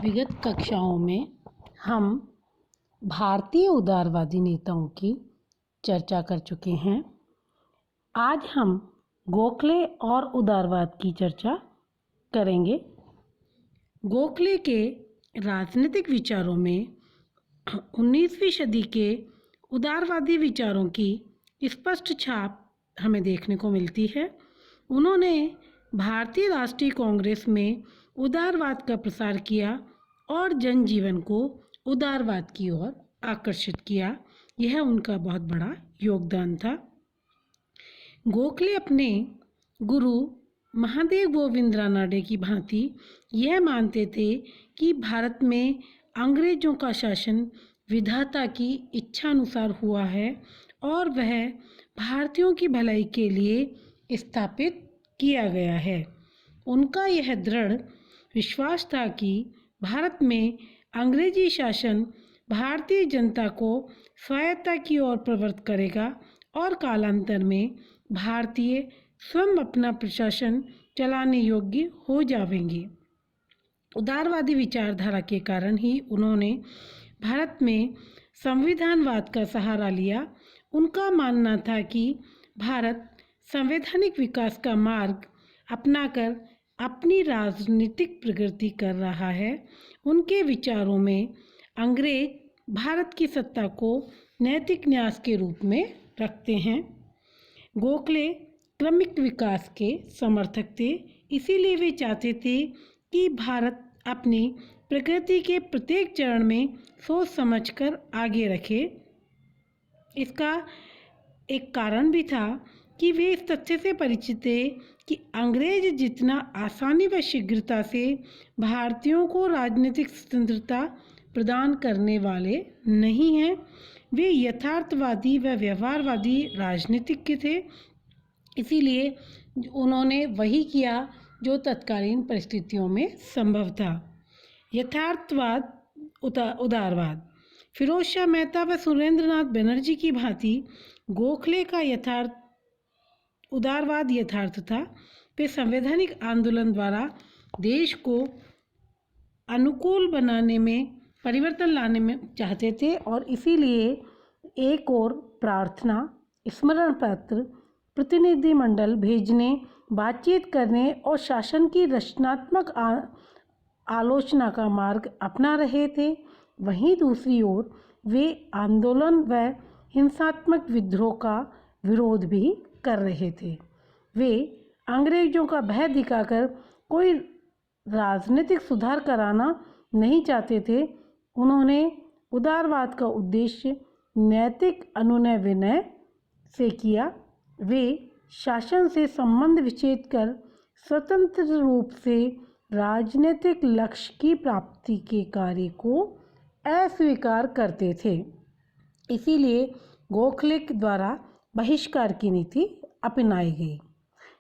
विगत कक्षाओं में हम भारतीय उदारवादी नेताओं की चर्चा कर चुके हैं। आज हम गोखले और उदारवाद की चर्चा करेंगे। गोखले के राजनीतिक विचारों में 19वीं सदी के उदारवादी विचारों की स्पष्ट छाप हमें देखने को मिलती है। उन्होंने भारतीय राष्ट्रीय कांग्रेस में उदारवाद का प्रसार किया और जनजीवन को उदारवाद की ओर आकर्षित किया। यह उनका बहुत बड़ा योगदान था। गोखले अपने गुरु महादेव गोविंद रानडे की भांति यह मानते थे कि भारत में अंग्रेजों का शासन विधाता की इच्छानुसार हुआ है और वह भारतीयों की भलाई के लिए स्थापित किया गया है। उनका यह दृढ़ विश्वास था कि भारत में अंग्रेजी शासन भारतीय जनता को स्वायत्तता की ओर प्रवृत्त करेगा और कालांतर में भारतीय स्वयं अपना प्रशासन चलाने योग्य हो जाएंगे। उदारवादी विचारधारा के कारण ही उन्होंने भारत में संविधानवाद का सहारा लिया। उनका मानना था कि भारत संवैधानिक विकास का मार्ग अपनाकर अपनी राजनीतिक प्रगति कर रहा है। उनके विचारों में अंग्रेज भारत की सत्ता को नैतिक न्यास के रूप में रखते हैं। गोखले क्रमिक विकास के समर्थक थे, इसीलिए वे चाहते थे कि भारत अपनी प्रगति के प्रत्येक चरण में सोच समझकर आगे रखे। इसका एक कारण भी था कि वे इस तथ्य से परिचित थे कि अंग्रेज जितना आसानी व शीघ्रता से भारतीयों को राजनीतिक स्वतंत्रता प्रदान करने वाले नहीं हैं। वे यथार्थवादी व व्यवहारवादी राजनीतिज्ञ थे, इसीलिए उन्होंने वही किया जो तत्कालीन परिस्थितियों में संभव था। यथार्थवाद उदारवाद। फिरोज शाह मेहता व सुरेंद्रनाथ बनर्जी की भांति गोखले का उदारवाद यथार्थ था। वे संवैधानिक आंदोलन द्वारा देश को अनुकूल बनाने में परिवर्तन लाने में चाहते थे और इसीलिए एक और प्रार्थना, स्मरण पत्र, प्रतिनिधिमंडल भेजने, बातचीत करने और शासन की रचनात्मक आलोचना का मार्ग अपना रहे थे। वहीं दूसरी ओर वे आंदोलन व हिंसात्मक विद्रोह का विरोध भी कर रहे थे। वे अंग्रेजों का भय दिखाकर कोई राजनीतिक सुधार कराना नहीं चाहते थे। उन्होंने उदारवाद का उद्देश्य नैतिक अनुनय विनय से किया। वे शासन से संबंध विच्छेद कर स्वतंत्र रूप से राजनीतिक लक्ष्य की प्राप्ति के कार्य को अस्वीकार करते थे। इसीलिए गोखले द्वारा बहिष्कार की नीति अपनाई गई।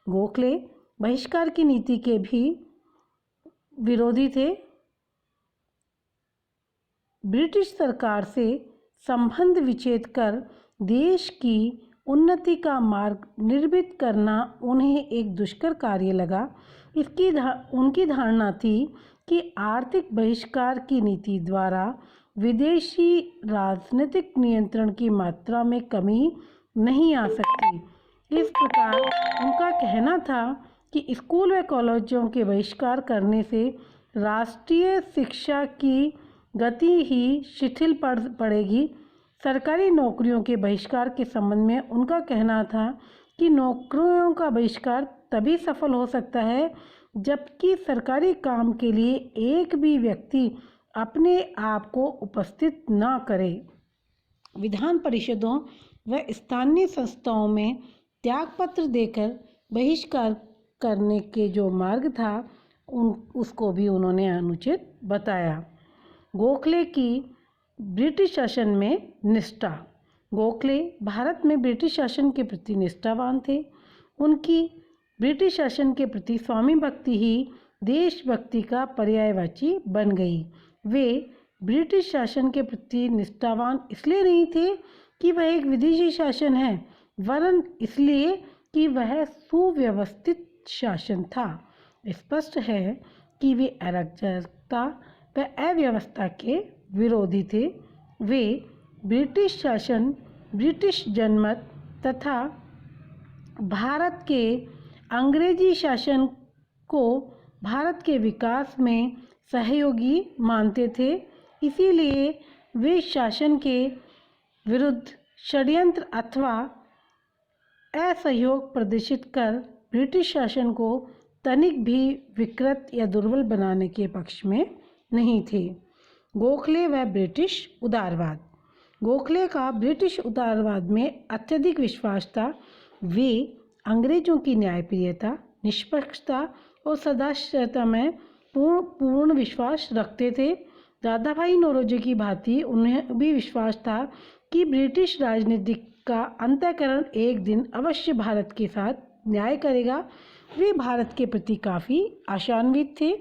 गोखले बहिष्कार की नीति के भी विरोधी थे। ब्रिटिश सरकार से संबंध विच्छेद कर देश की उन्नति का मार्ग निर्मित करना उन्हें एक दुष्कर कार्य लगा। उनकी धारणा थी कि आर्थिक बहिष्कार की नीति द्वारा विदेशी राजनीतिक नियंत्रण की मात्रा में कमी नहीं आ सकती। इस प्रकार उनका कहना था कि स्कूल व कॉलेजों के बहिष्कार करने से राष्ट्रीय शिक्षा की गति ही शिथिल पड़ेगी। सरकारी नौकरियों के बहिष्कार के संबंध में उनका कहना था कि नौकरियों का बहिष्कार तभी सफल हो सकता है जबकि सरकारी काम के लिए एक भी व्यक्ति अपने आप को उपस्थित न करे। विधान परिषदों व स्थानीय संस्थाओं में त्यागपत्र देकर बहिष्कार करने के जो मार्ग था उसको भी उन्होंने अनुचित बताया। गोखले की ब्रिटिश शासन में निष्ठा। गोखले भारत में ब्रिटिश शासन के प्रति निष्ठावान थे। उनकी ब्रिटिश शासन के प्रति स्वामी भक्ति ही देशभक्ति का पर्यायवाची बन गई। वे ब्रिटिश शासन के प्रति निष्ठावान इसलिए नहीं थे कि वह एक विदेशी शासन है, वरन इसलिए कि वह सुव्यवस्थित शासन था। स्पष्ट है कि वे अराजकता व अव्यवस्था के विरोधी थे। वे ब्रिटिश शासन, ब्रिटिश जनमत तथा भारत के अंग्रेजी शासन को भारत के विकास में सहयोगी मानते थे। इसीलिए वे शासन के विरुद्ध षड्यंत्र अथवा असहयोग प्रदर्शित कर ब्रिटिश शासन को तनिक भी विकृत या दुर्बल बनाने के पक्ष में नहीं थे। गोखले व ब्रिटिश उदारवाद। गोखले का ब्रिटिश उदारवाद में अत्यधिक विश्वास था। वे अंग्रेजों की न्यायप्रियता, निष्पक्षता और सदाचारता में पूर्ण विश्वास रखते थे। दादाभाई नौरोजी की भांति उन्हें भी विश्वास था कि ब्रिटिश राजनीति का अंतःकरण एक दिन अवश्य भारत के साथ न्याय करेगा। वे भारत के प्रति काफ़ी आशान्वित थे।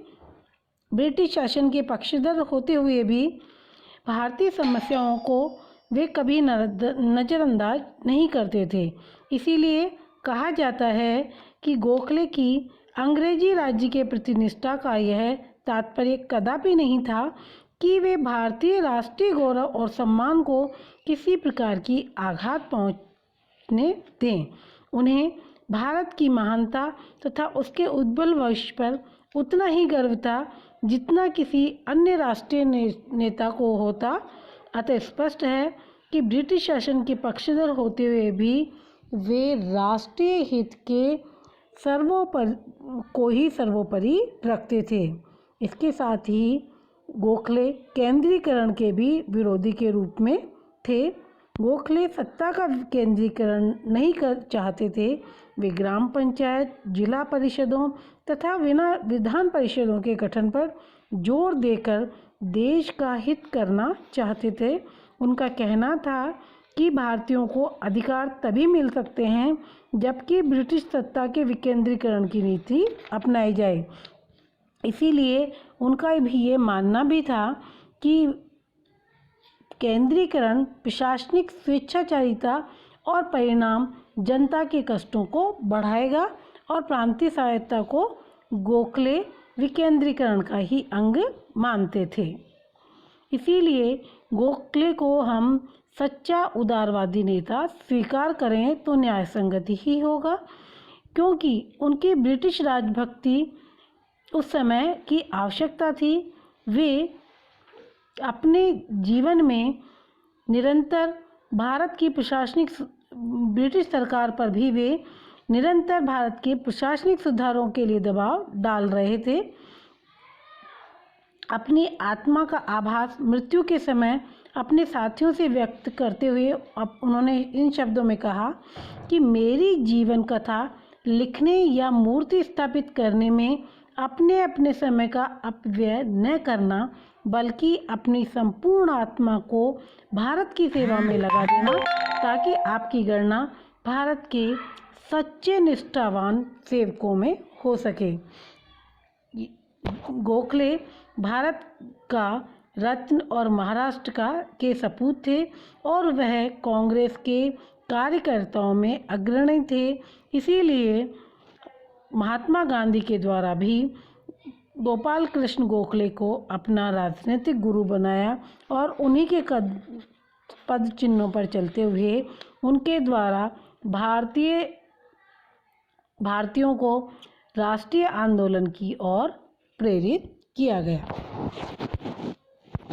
ब्रिटिश शासन के पक्षधर होते हुए भी भारतीय समस्याओं को वे कभी नज़रअंदाज नहीं करते थे। इसीलिए कहा जाता है कि गोखले की अंग्रेजी राज्य के प्रति निष्ठा का यह तात्पर्य कदापि नहीं था कि वे भारतीय राष्ट्रीय गौरव और सम्मान को किसी प्रकार की आघात पहुंचने दें। उन्हें भारत की महानता तथा उसके उज्ज्वल भविष्य पर उतना ही गर्व था जितना किसी अन्य राष्ट्रीय नेता को होता। अतः स्पष्ट है कि ब्रिटिश शासन के पक्षधर होते हुए भी वे राष्ट्रीय हित के सर्वोपरि रखते थे। इसके साथ ही गोखले केंद्रीकरण के भी विरोधी के रूप में थे। गोखले सत्ता का केंद्रीकरण नहीं चाहते थे। वे ग्राम पंचायत, जिला परिषदों तथा विधान परिषदों के गठन पर जोर देकर देश का हित करना चाहते थे। उनका कहना था कि भारतीयों को अधिकार तभी मिल सकते हैं जबकि ब्रिटिश सत्ता के विकेंद्रीकरण की नीति अपनाई जाए। इसीलिए उनका भी ये मानना भी था कि केंद्रीकरण प्रशासनिक स्वेच्छाचारिता और परिणाम जनता के कष्टों को बढ़ाएगा और प्रांतीय स्वायत्तता को गोखले विकेंद्रीकरण का ही अंग मानते थे। इसीलिए गोखले को हम सच्चा उदारवादी नेता स्वीकार करें तो न्यायसंगत ही होगा, क्योंकि उनकी ब्रिटिश राजभक्ति उस समय की आवश्यकता थी। वे अपने जीवन में निरंतर ब्रिटिश सरकार पर भी वे निरंतर भारत के प्रशासनिक सुधारों के लिए दबाव डाल रहे थे। अपनी आत्मा का आभास मृत्यु के समय अपने साथियों से व्यक्त करते हुए उन्होंने इन शब्दों में कहा कि मेरी जीवन कथा लिखने या मूर्ति स्थापित करने में अपने समय का अपव्यय न करना, बल्कि अपनी संपूर्ण आत्मा को भारत की सेवा में लगा देना, ताकि आपकी गणना भारत के सच्चे निष्ठावान सेवकों में हो सके। गोखले भारत का रत्न और महाराष्ट्र के सपूत थे और वह कांग्रेस के कार्यकर्ताओं में अग्रणी थे। इसीलिए महात्मा गांधी के द्वारा भी गोपाल कृष्ण गोखले को अपना राजनीतिक गुरु बनाया और उन्हीं के पद चिन्हों पर चलते हुए उनके द्वारा भारतीयों को राष्ट्रीय आंदोलन की ओर प्रेरित किया गया।